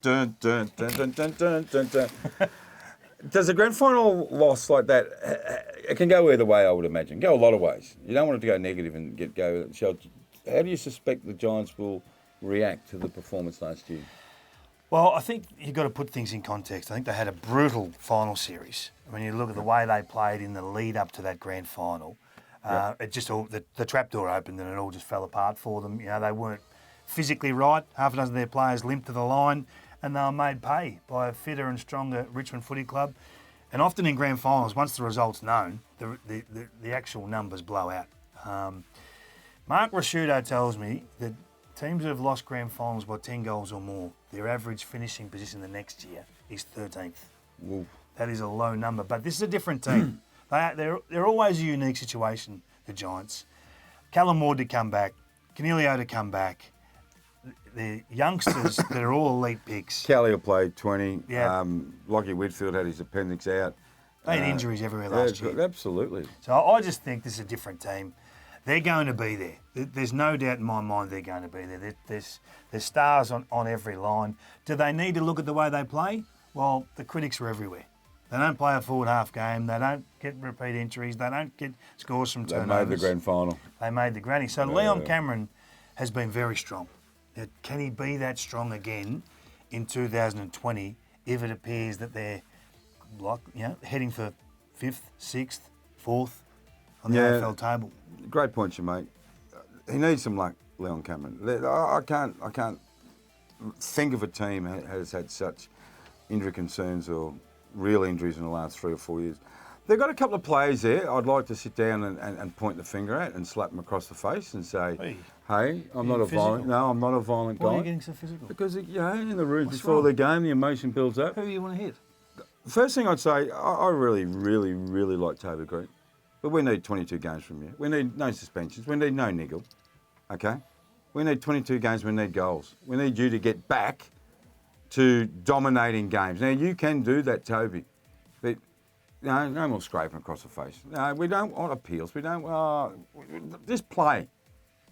Dun, dun, dun, dun, dun, dun, dun, dun. Does a grand final loss like that, it can go either way, I would imagine. Go a lot of ways. You don't want it to go negative and go. How do you suspect the Giants will react to the performance last year? Well, I think you've got to put things in context. I think they had a brutal final series. When you look at the way they played in the lead up to that grand final, it just all the trapdoor opened and it all just fell apart for them. You know, they weren't physically right. Half a dozen of their players limped to the line, and they were made pay by a fitter and stronger Richmond Footy Club. And often in grand finals, once the result's known, the actual numbers blow out. Mark Rasciuto tells me that teams that have lost grand finals by 10 goals or more, their average finishing position the next year is 13th. Ooh. That is a low number, but this is a different team. They're always a unique situation, the Giants. Callum Ward to come back, Canelio to come back, the youngsters that are all elite picks. Callier played 20. Yeah. Lockie Whitfield had his appendix out. They had injuries everywhere last year. Absolutely. So I just think this is a different team. They're going to be there. There's no doubt in my mind they're going to be there. There's stars on every line. Do they need to look at the way they play? Well, the critics are everywhere. They don't play a forward half game. They don't get repeat entries. They don't get scores from turnovers. They made the grand final. They made the granny. So Leon Cameron has been very strong. Now, can he be that strong again in 2020 if it appears that they're heading for 5th, 6th, 4th on the AFL table? Great point you make. He needs some luck, Leon Cameron. I can't think of a team that has had such injury concerns or real injuries in the last 3 or 4 years. They've got a couple of players there I'd like to sit down and point the finger at and slap them across the face and say, hey, I'm not a violent guy. Why are you getting so physical? Because, in the room before the game, the emotion builds up. Who do you want to hit? First thing I'd say, I really, really, really like Toby Green. But we need 22 games from you. We need no suspensions. We need no niggle. Okay? We need 22 games. We need goals. We need you to get back to dominating games. Now, you can do that, Toby. But, no more scraping across the face. No, we don't want appeals. We don't... just play.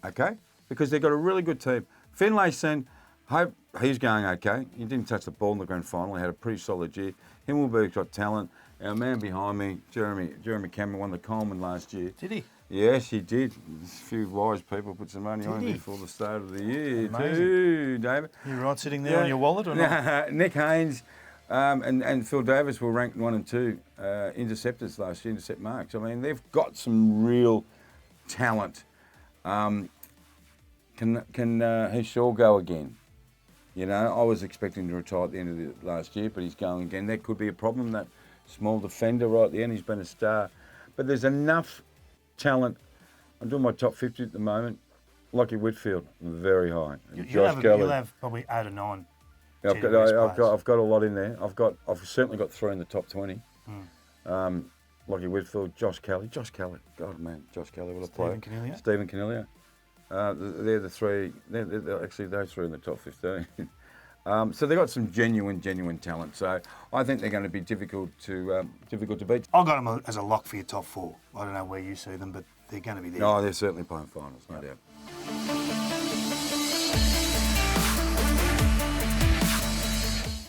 Okay? Because they've got a really good team. Finlayson, hope he's going okay. He didn't touch the ball in the grand final. He had a pretty solid year. Himmelberg's got talent. Our man behind me, Jeremy Cameron, won the Coleman last year. Did he? Yes, he did. A few wise people put some money on him before the start of the year too, David. You right sitting there on your wallet or not? Nick Haynes and Phil Davis were ranked 1 and 2 interceptors last year, intercept marks. I mean, they've got some real talent. Can Henshaw go again? I was expecting to retire at the end of the last year, but he's going again. That could be a problem, that small defender right at the end. He's been a star. But there's enough talent. I'm doing my top 50 at the moment. Lockie Whitfield, very high. You'll have probably 8 or 9. Yeah, I've got a lot in there. I've certainly got 3 in the top 20. Lockie Whitfield, Josh Kelly. God, man, Josh Kelly, what a player. Stephen Canelio. They're the 3. They're actually those 3 in the top 15. So they've got some genuine talent. So I think they're going to be difficult to beat. I've got them as a lock for your top 4. I don't know where you see them, but they're going to be there. No, they're certainly playing finals, no doubt.